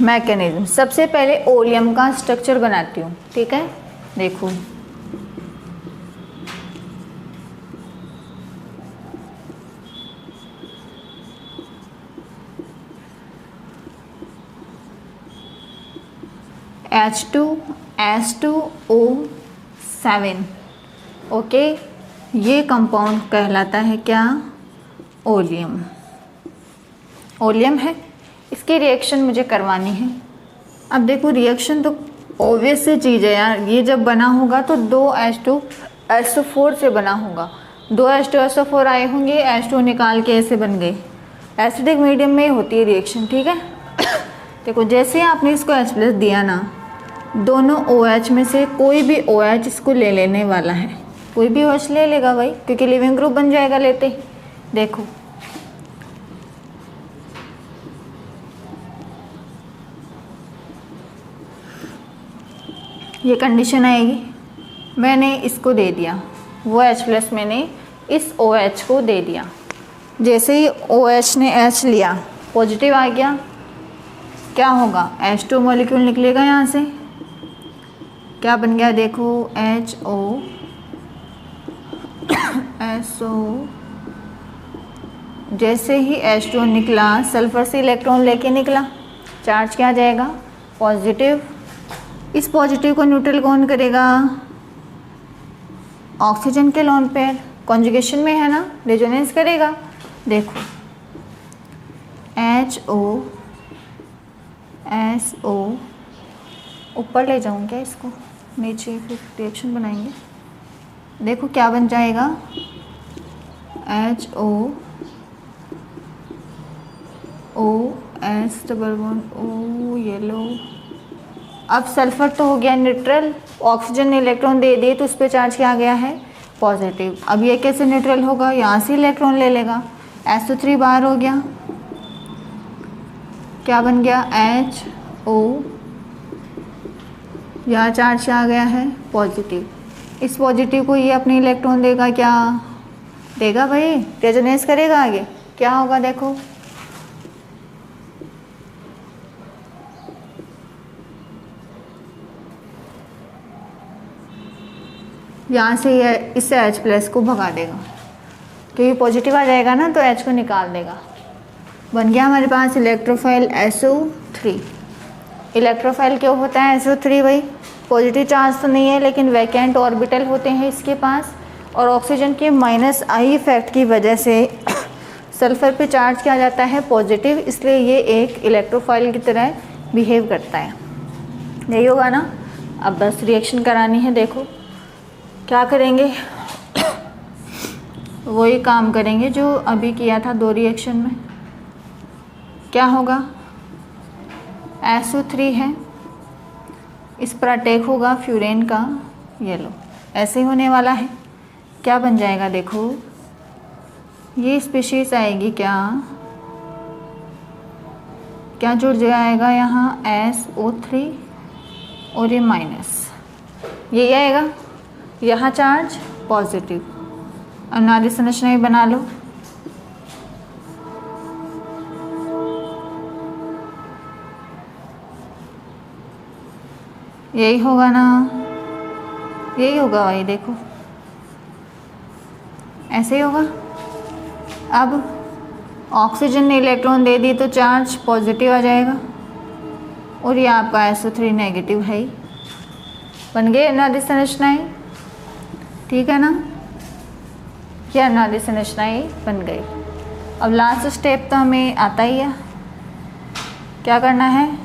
मैकेनिज्म, सबसे पहले ओलियम का स्ट्रक्चर बनाती हूँ, ठीक है। देखो H2S2O7, ओके। ये कंपाउंड कहलाता है क्या, ओलियम। ओलियम है, इसकी रिएक्शन मुझे करवानी है। अब देखो रिएक्शन तो ऑब्वियस सी चीज़ है यार, ये जब बना होगा तो 2 H2SO4 से बना होगा। 2 H2SO4 आए होंगे, H2 निकाल के ऐसे बन गए। एसिडिक मीडियम में होती है रिएक्शन, ठीक है। देखो जैसे आपने इसको H+ दिया ना, दोनों OH में से कोई भी OH इसको ले लेने वाला है, कोई भी OH ले लेगा भाई, क्योंकि लिविंग ग्रुप बन जाएगा लेते। देखो ये कंडीशन आएगी, मैंने इसको दे दिया, वो H+ मैंने इस OH को दे दिया। जैसे ही OH ने H लिया, पॉजिटिव आ गया, क्या होगा, H2 मॉलिक्यूल निकलेगा यहाँ से, क्या बन गया, देखो HOSO। जैसे ही H2 निकला, सल्फर से इलेक्ट्रॉन लेके निकला, चार्ज क्या आ जाएगा, पॉजिटिव। इस पॉजिटिव को न्यूट्रल कौन करेगा, ऑक्सीजन के लोन पेयर, कॉन्जुगेशन में है ना, रेजोनेंस करेगा। देखो HOSO, ऊपर ले जाऊँ क्या इसको, नीचे फिर रिएक्शन बनाएंगे। देखो क्या बन जाएगा, HOOS, येलो। अब सल्फर तो हो गया न्यूट्रल, ऑक्सीजन ने इलेक्ट्रॉन दे दिए तो उस पर चार्ज क्या आ गया है, पॉजिटिव। अब ये कैसे न्यूट्रल होगा, यहाँ से इलेक्ट्रॉन ले लेगा, SO3 बाहर हो गया, क्या बन गया, HO, यहाँ चार्ज आ गया है पॉजिटिव। इस पॉजिटिव को ये अपने इलेक्ट्रॉन देगा, क्या देगा भाई, रेजोनेंस करेगा, आगे क्या होगा, देखो यहाँ से ये इससे H+ को भगा देगा, क्योंकि पॉजिटिव आ जाएगा ना तो H को निकाल देगा। बन गया हमारे पास इलेक्ट्रोफाइल SO3। इलेक्ट्रोफाइल क्यों होता है SO3 भाई, पॉजिटिव चार्ज तो नहीं है लेकिन वैकेंट ऑर्बिटल होते हैं इसके पास, और ऑक्सीजन के -I इफेक्ट की वजह से सल्फ़र पे चार्ज किया जाता है पॉजिटिव, इसलिए ये एक इलेक्ट्रोफाइल की तरह बिहेव करता है। यही होगा ना। अब बस रिएक्शन करानी है। देखो क्या करेंगे, वही काम करेंगे जो अभी किया था 2 रिएक्शन में। क्या होगा, SO3 है, इस पर अटैक होगा फ्यूरेन का, ये लो ऐसे ही होने वाला है। क्या बन जाएगा, देखो ये स्पीशीज़ आएगी, क्या जुड़ जाएगा यहाँ, SO3 और ये माइनस, ये आएगा, यहाँ चार्ज पॉजिटिव। अब नाली संरचना ही बना लो। यही होगा ना, यही होगा भाई, देखो ऐसे ही होगा। अब ऑक्सीजन ने इलेक्ट्रॉन दे दी तो चार्ज पॉजिटिव आ जाएगा, और ये आपका SO3 नेगेटिव है ही। बन गए नाली संरचनाएं, ठीक है ना, क्या नाली संरचनाएं बन गई। अब लास्ट स्टेप तो हमें आता ही है, क्या करना है,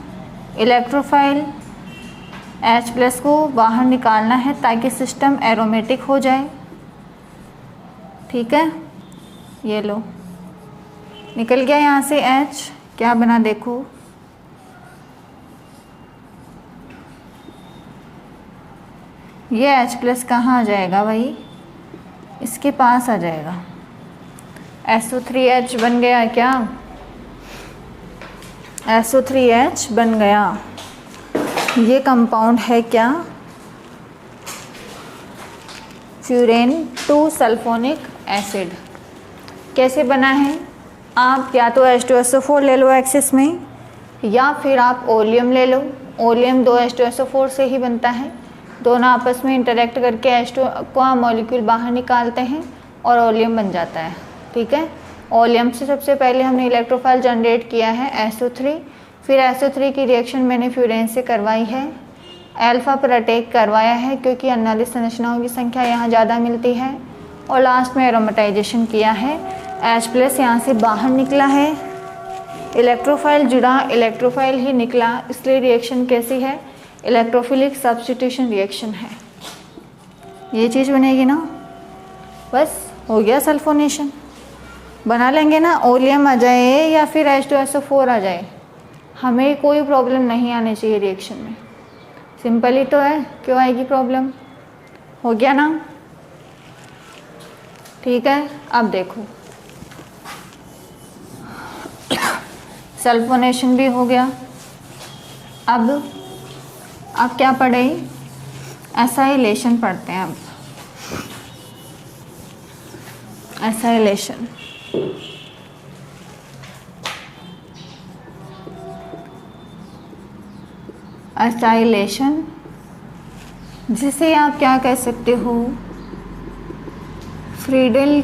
इलेक्ट्रोफाइल H+ को बाहर निकालना है ताकि सिस्टम एरोमेटिक हो जाए। ठीक है, ये लो निकल गया यहाँ से H, क्या बना देखो, ये H+ कहाँ आ जाएगा भाई, इसके पास आ जाएगा। SO3H बन गया क्या, SO3H बन गया। ये कंपाउंड है क्या, फ्यूरेन 2 सल्फोनिक एसिड। कैसे बना है, आप या तो H2SO4 ले लो एक्सिस में, या फिर आप ओलियम ले लो। ओलियम 2 H2SO4 से ही बनता है। दोनों आपस में इंटरेक्ट करके H2 का मॉलिक्यूल बाहर निकालते हैं और ओलियम बन जाता है। ठीक है, ओलियम से सबसे पहले हमने इलेक्ट्रोफाइल जनरेट किया है SO3, फिर SO3 की रिएक्शन मैंने फ्यूरेन से करवाई है, अल्फा पर अटैक करवाया है क्योंकि अनालिक संरचनाओं की संख्या यहाँ ज़्यादा मिलती है, और लास्ट में एरोमेटाइजेशन किया है। H+ यहाँ से बाहर निकला है, इलेक्ट्रोफाइल जुड़ा, इलेक्ट्रोफाइल ही निकला, इसलिए रिएक्शन कैसी है, इलेक्ट्रोफिलिक सब्स्टिट्यूशन रिएक्शन है। ये चीज़ बनेगी ना, बस हो गया सल्फोनेशन। बना लेंगे ना, ओलियम आ जाए या फिर H2SO4 आ जाए, हमें कोई प्रॉब्लम नहीं आनी चाहिए रिएक्शन में। सिंपल ही तो है, क्यों आएगी प्रॉब्लम, हो गया ना। ठीक है, अब देखो सल्फोनेशन भी हो गया। अब क्या पढ़े, एसाइलेशन पढ़ते हैं। अब एसाइलेशन, एसाइलेशन जिसे आप क्या कह सकते हो, फ्रीडल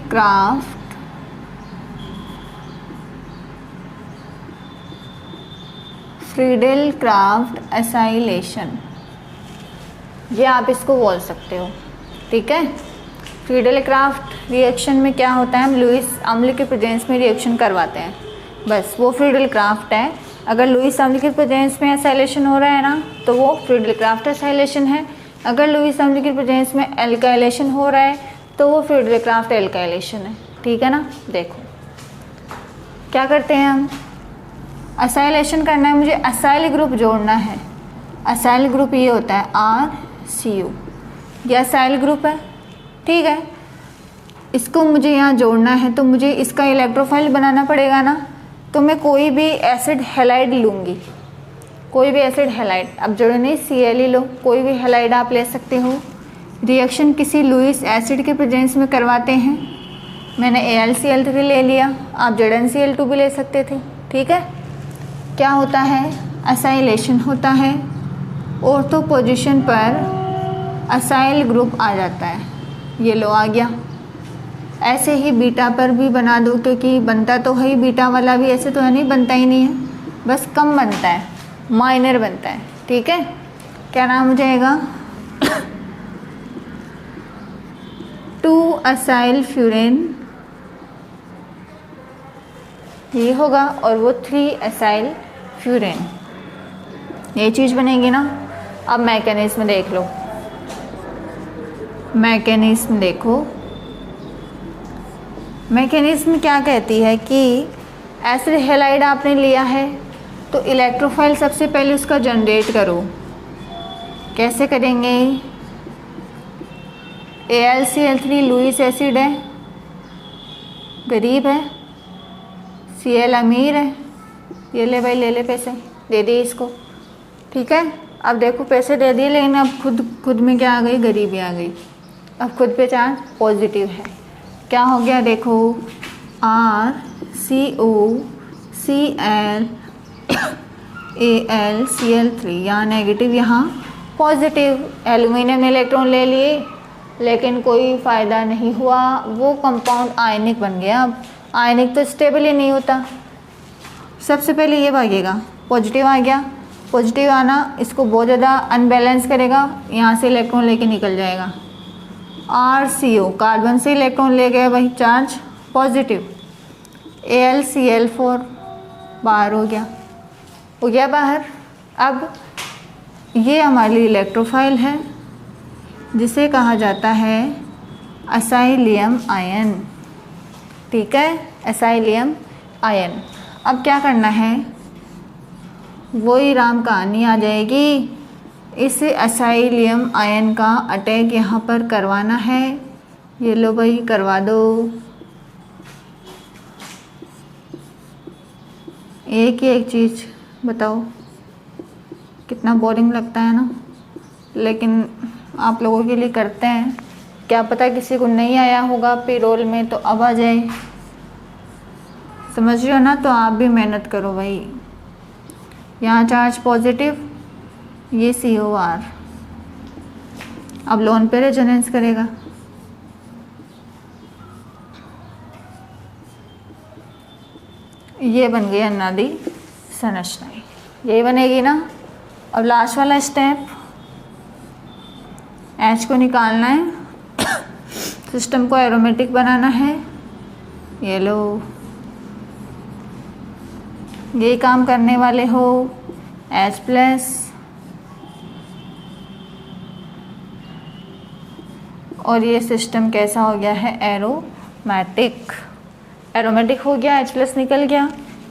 क्राफ्ट एसाइलेशन, ये आप इसको बोल सकते हो। ठीक है, फ्रीडल क्राफ्ट रिएक्शन में क्या होता है, हम लुईस अम्ल के प्रेजेंस में रिएक्शन करवाते हैं, बस वो फ्रीडल क्राफ्ट है। अगर लुईस अम्ल के प्रेजेंस में एसाइलेशन हो रहा है ना, तो वो फ्रीडल क्राफ्ट एसाइलेशन है। अगर लुईस अम्ल के प्रेजेंस में एल्काइलेशन हो रहा है तो वो फ्रीडल क्राफ्ट एल्काइलेशन है। ठीक है ना, देखो क्या करते हैं हम, एसाइलेशन करना है मुझे, एसाइल ग्रुप जोड़ना है। एसाइल ग्रुप ये होता है RCU, ये एसाइल ग्रुप है। ठीक है, इसको मुझे यहाँ जोड़ना है तो मुझे इसका इलेक्ट्रोफाइल बनाना पड़ेगा ना, तो मैं कोई भी एसिड हैलाइड लूँगी, कोई भी एसिड हैलाइड। अब जोड़ने Cl ही लो, कोई भी हैलाइड आप ले सकते हो। रिएक्शन किसी लुईस एसिड के प्रेजेंस में करवाते हैं, मैंने AlCl3 ले लिया, आप ZnCl2 भी ले सकते थे। ठीक है, क्या होता है, एसाइलेशन होता है, ऑर्थो पोजीशन पर असाइल ग्रुप आ जाता है, ये लो आ गया। ऐसे ही बीटा पर भी बना दो, क्योंकि बनता तो है ही बीटा वाला भी, ऐसे तो है नहीं बनता ही नहीं है, बस कम बनता है, माइनर बनता है। ठीक है, क्या नाम हो जाएगा 2 असाइल फ्यूरेन ये होगा और वो 3 एसाइल फ्यूरेन, ये चीज़ बनेगी ना। अब मैकेनिज्म देख लो, मैकेनिज्म देखो, मैकेनिज्म क्या कहती है कि एसिड हैलाइड आपने लिया है तो इलेक्ट्रोफाइल सबसे पहले उसका जनरेट करो। कैसे करेंगे? AlCl3 लुईस एसिड है, गरीब है, Cl अमीर है, ये ले भाई, ले ले पैसे, दे दिए इसको, ठीक है। अब देखो पैसे दे दिए, लेकिन अब खुद में क्या आ गई? गरीबी आ गई। अब खुद पे चार्ज पॉजिटिव है, क्या हो गया? देखो RCOCl AlCl3, यहाँ नेगेटिव यहाँ पॉजिटिव। एल्यूमिनियम ने इलेक्ट्रॉन ले लिए लेकिन कोई फ़ायदा नहीं हुआ, वो कंपाउंड आयनिक बन गया। अब आयनिक तो स्टेबल ही नहीं होता, सबसे पहले ये भागेगा, पॉजिटिव आ गया। पॉजिटिव आना इसको बहुत ज़्यादा अनबैलेंस करेगा, यहाँ से इलेक्ट्रॉन लेके निकल जाएगा। RCO कार्बन से इलेक्ट्रॉन ले गया भाई, चार्ज पॉजिटिव। AlCl4 बाहर हो गया बाहर। अब ये हमारी इलेक्ट्रोफाइल है जिसे कहा जाता है असाइलियम आयन, ठीक है, असाइलियम आयन। अब क्या करना है? वही राम कहानी आ जाएगी, इस असाइलियम आयन का अटैक यहाँ पर करवाना है। ये लो भाई, करवा दो। एक ही एक चीज़ बताओ, कितना बोरिंग लगता है ना, लेकिन आप लोगों के लिए करते हैं। क्या पता किसी को नहीं आया होगा पेरोल में तो अब आ जाए, समझ रहे हो ना। तो आप भी मेहनत करो भाई। यहाँ चार्ज पॉजिटिव, ये COR अब लोन पे रेजोनेंस करेगा। ये बन गई अनादि संरचना, यही बनेगी ना। अब लास्ट वाला स्टेप, H को निकालना है, सिस्टम को एरोमेटिक बनाना है। ये लो, यही काम करने वाले हो। H+ और ये सिस्टम कैसा हो गया है? एरोमेटिक। एरोमेटिक हो गया, H+ निकल गया,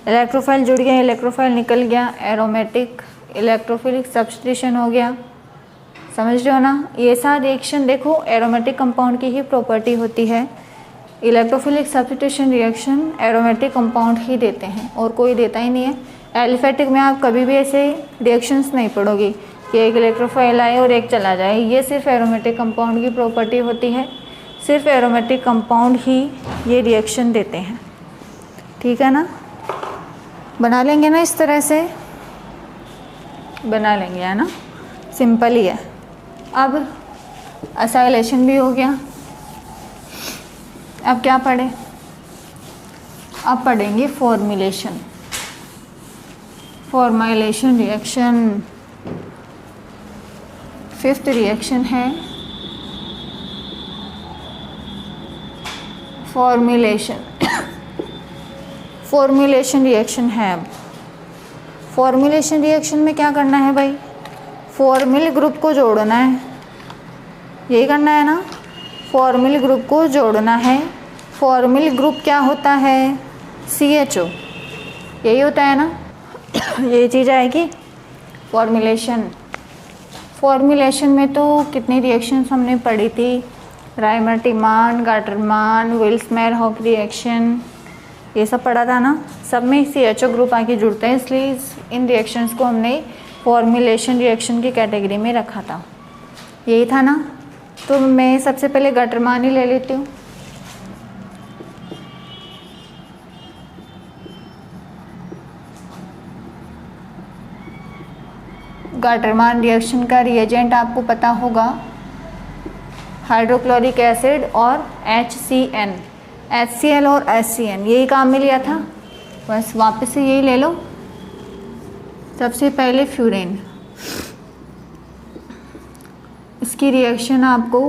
इलेक्ट्रोफाइल जुड़ गया, इलेक्ट्रोफाइल निकल गया, एरोमेटिक इलेक्ट्रोफिलिक सब्स्टिट्यूशन हो गया। समझ रहे हो ना। ये सारा रिएक्शन देखो एरोमेटिक कंपाउंड की ही प्रॉपर्टी होती है। Electrophilic substitution reaction aromatic compound ही देते हैं और कोई देता ही नहीं है। एलिफेटिक में आप कभी भी ऐसे रिएक्शंस नहीं पढ़ोगे कि एक इलेक्ट्रोफाइल आए और एक चला जाए, ये सिर्फ एरोमेटिक कंपाउंड की प्रॉपर्टी होती है। सिर्फ एरोमेटिक कंपाउंड ही ये रिएक्शन देते हैं, ठीक है ना। बना लेंगे ना, इस तरह से बना लेंगे, है ना, सिंपल ही है। अब असाइलेशन भी हो गया। अब क्या पढ़े? अब पढ़ेंगे formulation. Formulation reaction, 5th reaction है फॉर्मुलेशन। फॉर्मुलेशन रिएक्शन है। अब फॉर्मुलेशन रिएक्शन में क्या करना है भाई? फॉर्मिल ग्रुप को जोड़ना है, यही करना है ना। फॉर्मिल ग्रुप को जोड़ना है। फॉर्मिल ग्रुप क्या होता है? CHO, यही होता है ना। ये चीज़ आएगी फॉर्मुलेशन। फॉर्मुलेशन में तो कितनी रिएक्शंस हमने पढ़ी थी? रायमर-टिमान, गाटरमान, विल्स-मेयर-हॉक रिएक्शन, ये सब पढ़ा था ना। सब में CHO ग्रुप आके जुड़ते हैं, इसलिए इन रिएक्शंस को हमने फॉर्मुलेशन रिएक्शन की कैटेगरी में रखा था, यही था ना। तो मैं सबसे पहले गाटरमान ही ले लेती हूँ। गाटरमान रिएक्शन का रिएजेंट आपको पता होगा, हाइड्रोक्लोरिक एसिड और HCN, HCl और HCN, यही काम में लिया था। बस वापस से यही ले लो। सबसे पहले फ्यूरेन, इसकी रिएक्शन आपको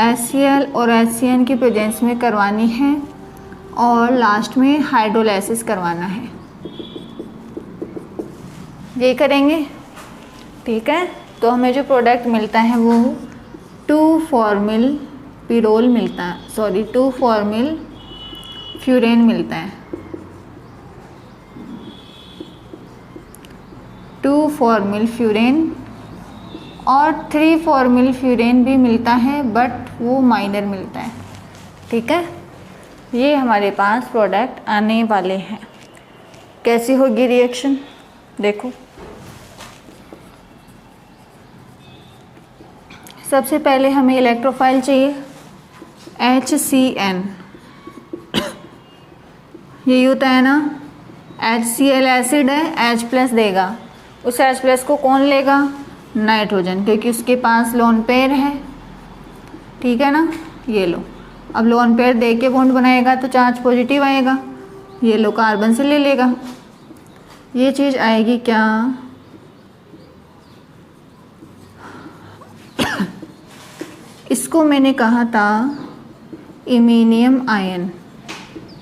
HCl और HCN की प्रेजेंस में करवानी है और लास्ट में हाइड्रोलाइसिस करवाना है। ये करेंगे, ठीक है। तो हमें जो प्रोडक्ट मिलता है वो 2-फॉर्मिल पिरोल मिलता है, 2-फॉर्मिल फ्यूरेन मिलता है। 2-फॉर्मिल फ्यूरेन और 3-फॉर्मिल फ्यूरेन भी मिलता है, बट वो माइनर मिलता है, ठीक है। ये हमारे पास प्रोडक्ट आने वाले हैं। कैसी होगी रिएक्शन देखो। सबसे पहले हमें इलेक्ट्रोफाइल चाहिए HCN। ये होता है ना, HCl एसिड है, H+ देगा, उस H+ को कौन लेगा? नाइट्रोजन, क्योंकि उसके पास लोन पेयर है, ठीक है ना। ये लो, अब लोन पेयर दे के बॉन्ड बनाएगा तो चार्ज पॉजिटिव आएगा, ये लो कार्बन से ले लेगा, ये चीज़ आएगी क्या? इसको मैंने कहा था इमीनियम आयन,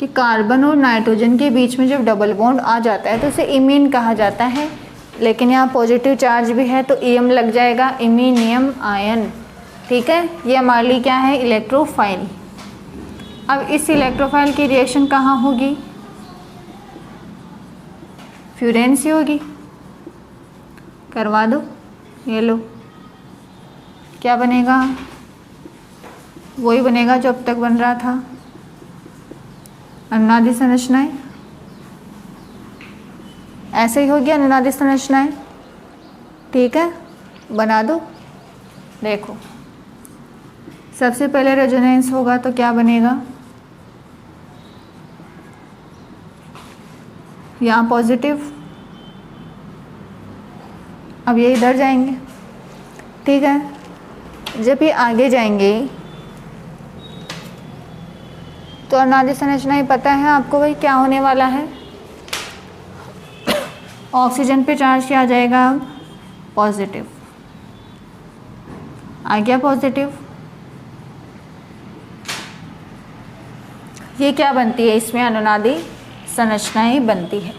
कि कार्बन और नाइट्रोजन के बीच में जब डबल बॉन्ड आ जाता है तो उसे इमीन कहा जाता है, लेकिन यहाँ पॉजिटिव चार्ज भी है तो EM लग जाएगा, इमीनियम आयन, ठीक है। ये हमारे लिए क्या है? इलेक्ट्रोफाइल। अब इस इलेक्ट्रोफाइल की रिएक्शन कहाँ होगी? फ्यूरेन से होगी, करवा दो। ये लो, क्या बनेगा? वही बनेगा जो अब तक बन रहा था, अनुनादी संरचनाएं। ऐसे ही होगी अनुनादी संरचनाएं, ठीक है, बना दो। देखो, सबसे पहले रेजोनेंस होगा तो क्या बनेगा? यहाँ पॉजिटिव, अब ये इधर जाएंगे, ठीक है। जब ये आगे जाएंगे तो अनुनादी संरचना ही पता है आपको भाई क्या होने वाला है। ऑक्सीजन पे चार्ज क्या आ जाएगा? अब पॉजिटिव आ गया, पॉजिटिव। ये क्या बनती है? इसमें अनुनादी संरचनाएं बनती है,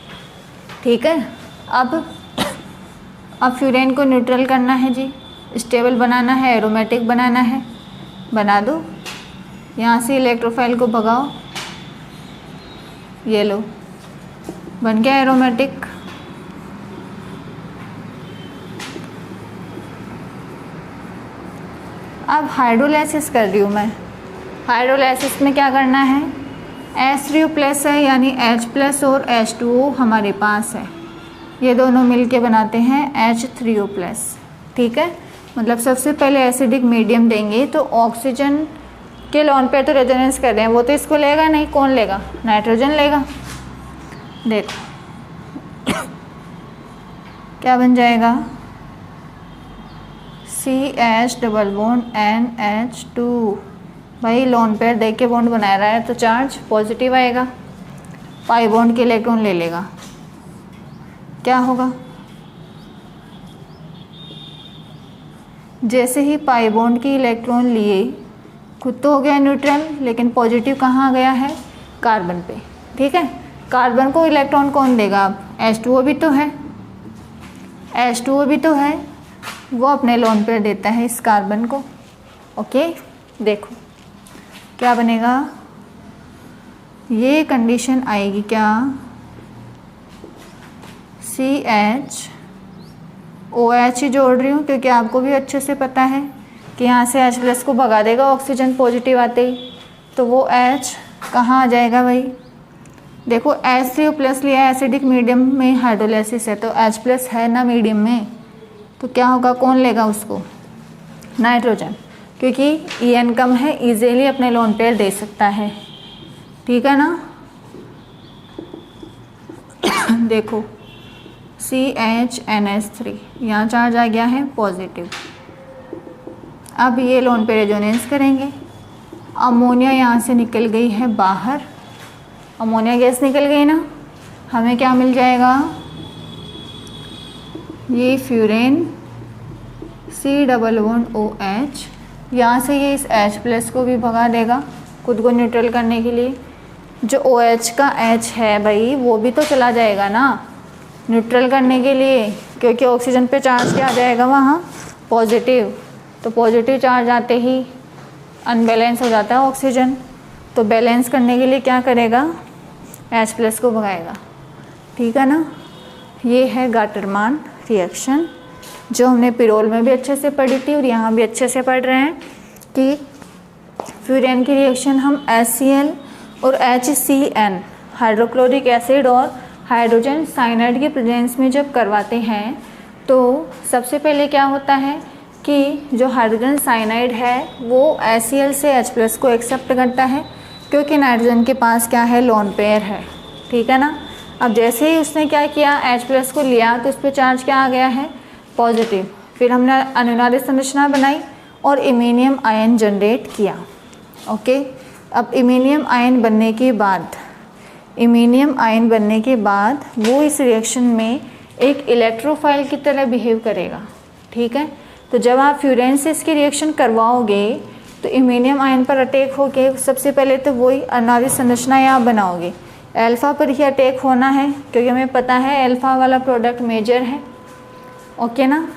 ठीक है। अब फ्यूरेन को न्यूट्रल करना है जी, स्टेबल बनाना है, एरोमेटिक बनाना है, बना दो। यहाँ से इलेक्ट्रोफाइल को भगाओ, ये लो, बन गया एरोमेटिक। अब हाइड्रोलाइसिस कर रही हूँ मैं। हाइड्रोलाइसिस में क्या करना है? H3O+ है, यानी H+ और H2O हमारे पास है, ये दोनों मिलके बनाते हैं H3O+, ठीक है। मतलब सबसे पहले एसिडिक मीडियम देंगे तो ऑक्सीजन के लोन पे तो रेजोनेंस कर रहे हैं, वो तो इसको लेगा नहीं, कौन लेगा? नाइट्रोजन लेगा। देखो क्या बन जाएगा? CH≡NH2। भाई लोन पेयर देख के बॉन्ड बना रहा है तो चार्ज पॉजिटिव आएगा, पाई बॉन्ड के इलेक्ट्रॉन ले लेगा, क्या होगा? जैसे ही पाई बॉन्ड की इलेक्ट्रॉन लिए, खुद तो हो गया न्यूट्रल, लेकिन पॉजिटिव कहाँ गया है? कार्बन पे, ठीक है। कार्बन को इलेक्ट्रॉन कौन देगा? अब H2O भी तो है, H2O भी तो है, वो अपने लोन पेयर देता है इस कार्बन को, ओके। देखो क्या बनेगा? ये कंडीशन आएगी क्या? CH OH ही जोड़ रही हूँ क्योंकि आपको भी अच्छे से पता है कि यहाँ से H+ को भगा देगा ऑक्सीजन पॉजिटिव आते ही, तो वो H कहाँ आ जाएगा भाई? देखो H3O+ लिया, एसिडिक मीडियम में हाइड्रोलाइसिस है तो H+ है ना मीडियम में, तो क्या होगा? कौन लेगा उसको? नाइट्रोजन, क्योंकि EN कम है, इजीली अपने लोन पेयर दे सकता है, ठीक है ना। देखो CHNH3, यहाँ चार्ज आ गया है पॉजिटिव। अब ये लोन पे रेजोनेंस करेंगे, अमोनिया यहाँ से निकल गई है बाहर, अमोनिया गैस निकल गई ना, हमें क्या मिल जाएगा? ये फ्यूरेन C≡OH, यहाँ से ये इस H+ को भी भगा देगा खुद को न्यूट्रल करने के लिए, जो OH का H है भाई वो भी तो चला जाएगा ना न्यूट्रल करने के लिए, क्योंकि ऑक्सीजन पे चार्ज क्या आ जाएगा वहाँ, पॉजिटिव। तो पॉजिटिव चार्ज आते ही अनबैलेंस हो जाता है ऑक्सीजन, तो बैलेंस करने के लिए क्या करेगा, H+ को भगाएगा। ठीक है ना। ये है गाटरमान रिएक्शन जो हमने पिरोल में भी अच्छे से पढ़ी थी और यहाँ भी अच्छे से पढ़ रहे हैं कि फ्यूरेन की रिएक्शन हम HCl और HCN हाइड्रोक्लोरिक एसिड और हाइड्रोजन साइनाइड के प्रेजेंस में जब करवाते हैं तो सबसे पहले क्या होता है कि जो हाइड्रोजन साइनाइड है वो HCl से H+ को एक्सेप्ट करता है, क्योंकि नाइट्रोजन के पास क्या है, लोन पेयर है। ठीक है ना। अब जैसे ही उसने क्या किया, H+ को लिया तो उस पर चार्ज क्या आ गया है, पॉजिटिव। फिर हमने अनुनादी संरचना बनाई और इमीनियम आयन जनरेट किया। ओके। अब इमीनियम आयन बनने के बाद वो इस रिएक्शन में एक इलेक्ट्रोफाइल की तरह बिहेव करेगा। ठीक है। तो जब आप फ्यूरेन से इसकी रिएक्शन करवाओगे तो इमीनियम आयन पर अटैक होके सबसे पहले तो वही अनुनादी संरचना यहाँ बनाओगे। अल्फ़ा पर ही अटैक होना है, क्योंकि हमें पता है अल्फ़ा वाला प्रोडक्ट मेजर है। ओके ना।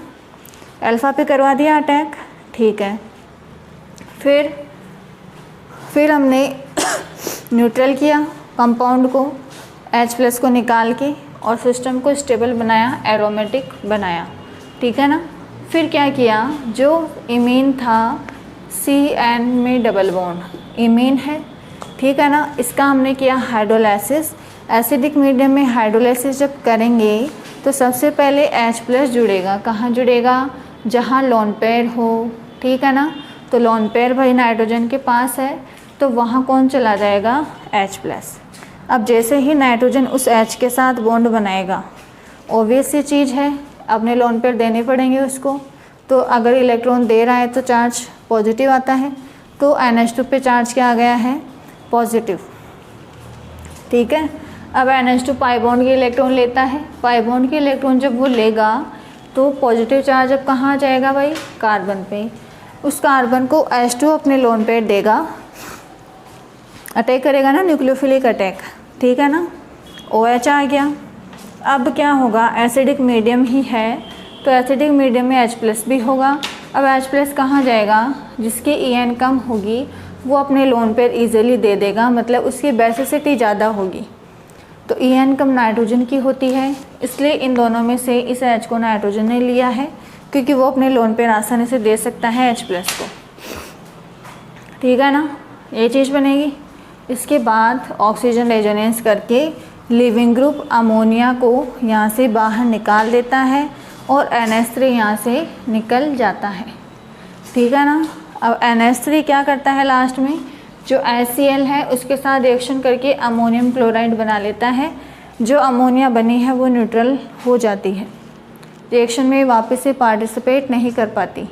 अल्फ़ा पे करवा दिया अटैक। ठीक है। फिर हमने न्यूट्रल किया कंपाउंड को, H+ को निकाल के, और सिस्टम को स्टेबल बनाया, एरोमेटिक बनाया। ठीक है ना। फिर क्या किया, जो इमीन था CN में डबल बॉन्ड इमीन है। ठीक है ना। इसका हमने किया हाइड्रोलाइसिस। एसिडिक मीडियम में हाइड्रोलाइसिस जब करेंगे तो सबसे पहले H+ जुड़ेगा। कहाँ जुड़ेगा, जहाँ लोन पेयर हो। ठीक है ना। तो लोन पेयर भाई नाइट्रोजन के पास है तो वहाँ कौन चला जाएगा, H+। अब जैसे ही नाइट्रोजन उस H के साथ बॉन्ड बनाएगा, ऑब्वियस सी चीज़ है, अपने लोन पेयर देने पड़ेंगे उसको। तो अगर इलेक्ट्रॉन दे रहा है तो चार्ज पॉजिटिव आता है, तो NH2 पे चार्ज क्या आ गया है, पॉजिटिव। ठीक है। अब NH2 पाई बॉन्ड के इलेक्ट्रॉन लेता है। पाई बॉन्ड के इलेक्ट्रॉन जब वो लेगा तो पॉजिटिव चार्ज अब कहाँ आ जाएगा भाई, कार्बन पे। उस कार्बन को H2 अपने लोन पेयर देगा, अटैक करेगा ना, न्यूक्लियोफिलिक अटैक। ठीक है ना। OH आ गया। अब क्या होगा, एसिडिक मीडियम ही है तो एसिडिक मीडियम में H+ भी होगा। अब H+ कहाँ जाएगा, जिसकी EN कम होगी वो अपने लोन पेयर ईजिली दे देगा, मतलब उसकी बेसिसिटी ज़्यादा होगी। तो EN कम नाइट्रोजन की होती है, इसलिए इन दोनों में से इस H को नाइट्रोजन ने लिया है, क्योंकि वो अपने लोन पेयर आसानी से दे सकता है H+ को। ठीक है ना। ये चीज़ बनेगी। इसके बाद ऑक्सीजन रेजोनेंस करके लिविंग ग्रुप अमोनिया को यहाँ से बाहर निकाल देता है और NH3 यहाँ से निकल जाता है। ठीक है ना। अब NH3 क्या करता है, लास्ट में जो HCl है उसके साथ रिएक्शन करके अमोनियम क्लोराइड बना लेता है। जो अमोनिया बनी है वो न्यूट्रल हो जाती है, रिएक्शन में वापस से पार्टिसिपेट नहीं कर पाती।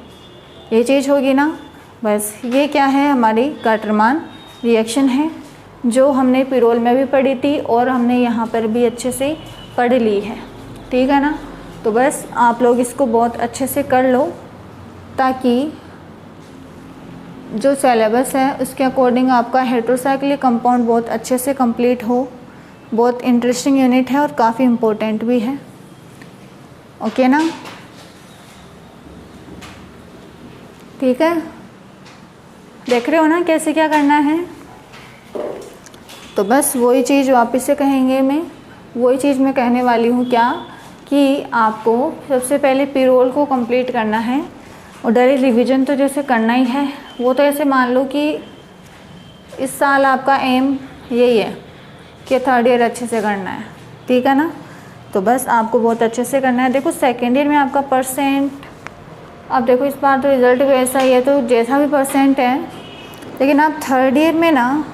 ये चीज़ होगी ना। बस ये क्या है, हमारी गाटरमान रिएक्शन है जो हमने पिरोल में भी पढ़ी थी और हमने यहाँ पर भी अच्छे से पढ़ ली है। ठीक है ना। तो बस आप लोग इसको बहुत अच्छे से कर लो ताकि जो सिलेबस है उसके अकॉर्डिंग आपका हेटेरोसाइक्लिक कंपाउंड बहुत अच्छे से कंप्लीट हो। बहुत इंटरेस्टिंग यूनिट है और काफ़ी इम्पोर्टेंट भी है। ओके ना। ठीक है। देख रहे हो ना कैसे क्या करना है। तो बस वही चीज़ वापस से कहेंगे, वही चीज़ मैं कहने वाली हूँ क्या, कि आपको सबसे पहले पिरोल को कंप्लीट करना है और डायरेक्ट रिवीजन तो जैसे करना ही है। वो तो ऐसे मान लो कि इस साल आपका एम यही है कि 3rd ईयर अच्छे से करना है। ठीक है ना। तो बस आपको बहुत अच्छे से करना है। देखो 2nd ईयर में आपका %, अब देखो इस बार तो रिज़ल्ट भी ऐसा ही है, तो जैसा भी % है, लेकिन आप 3rd ईयर में ना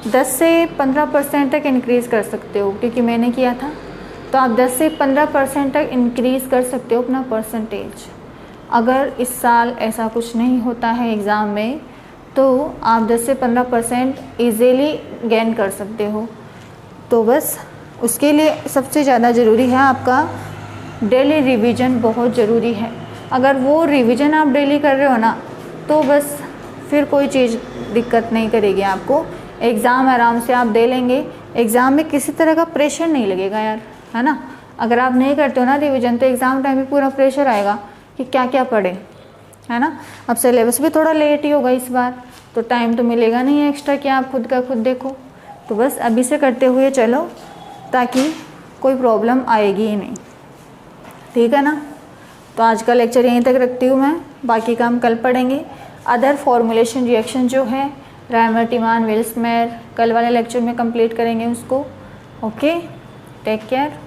10 से 15% तक इंक्रीज़ कर सकते हो, क्योंकि मैंने किया था। तो आप 10 से 15% तक इंक्रीज़ कर सकते हो अपना परसेंटेज। अगर इस साल ऐसा कुछ नहीं होता है एग्ज़ाम में तो आप 10 से 15% ईज़िली गेन कर सकते हो। तो बस उसके लिए सबसे ज़्यादा ज़रूरी है आपका डेली रिवीजन, बहुत ज़रूरी है। अगर वो रिवीजन आप डेली कर रहे हो ना तो बस फिर कोई चीज़ दिक्कत नहीं करेगी आपको एग्ज़ाम आराम से आप दे लेंगे, एग्ज़ाम में किसी तरह का प्रेशर नहीं लगेगा यार, है ना। अगर आप नहीं करते हो ना रिवीजन तो एग्ज़ाम टाइम में पूरा प्रेशर आएगा कि क्या क्या पढ़े, है ना। अब सिलेबस भी थोड़ा लेट ही होगा इस बार, तो टाइम तो मिलेगा नहीं है एक्स्ट्रा कि आप खुद का खुद देखो। तो बस अभी से करते हुए चलो ताकि कोई प्रॉब्लम आएगी ही नहीं, ठीक है ना। तो आज का लेक्चर यहीं तक रखती हूँ मैं, बाकी का हम कल पढ़ेंगे। अदर फॉर्मुलेशन रिएक्शन जो है रायमर, टीमान, वेल्समेयर, कल वाले लेक्चर में कंप्लीट करेंगे उसको। Okay, take care.